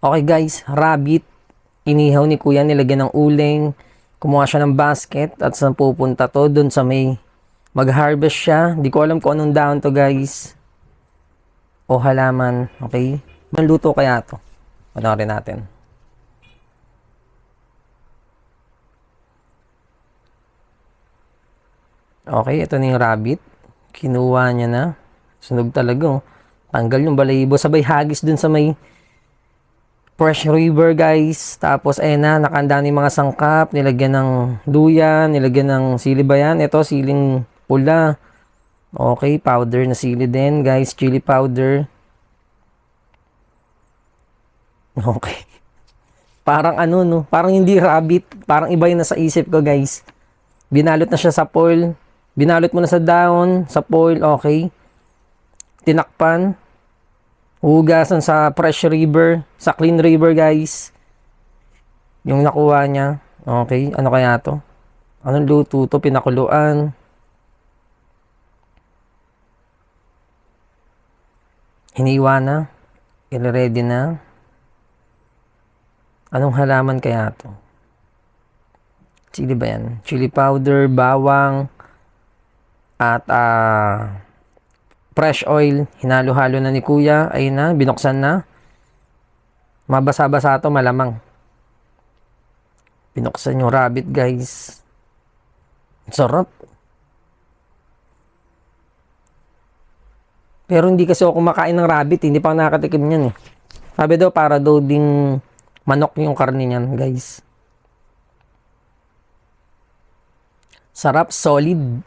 Okay guys, rabbit. Inihaw ni kuya, nilagyan ng uling. Kumuha siya ng basket at saan pupunta to? Doon sa may mag-harvest siya. Di ko alam kung anong dahon to guys. O halaman. Okay? Manluto kaya to? Panoorin natin. Okay, ito na yung rabbit. Kinuha niya na. Sunog talaga. Tanggal yung balahibo. Sabay hagis dun sa may fresh river guys. Tapos ayun na, nakanda na yung mga sangkap. Nilagyan ng duyan, nilagyan ng sili ba yan? Ito, siling pula. Okay, powder na sili din guys. Chili powder. Okay. Parang ano no, parang hindi rabbit. Parang iba yun na sa isip ko guys. Binalot na siya sa foil. Binalot mo na sa dahon, sa foil, okay. Tinakpan. Hugasan sa fresh river, sa clean river guys. Yung nakuha niya. Okay, ano kaya to? Anong luto to? Pinakuluan. Hiniwa na. I-ready na. Anong halaman kaya to? Chili ba yan? Chili powder, bawang, at fresh oil. Hinalo-halo na ni kuya. Ayun na, binuksan na. Mabasa-basa to, malamang. Binuksan yung rabbit guys. Sarap. Pero hindi kasi ako kumakain ng rabbit. Hindi pa ako nakakatikim niyan eh. Sabi daw para daw ding manok yung karne niyan guys. Sarap, solid.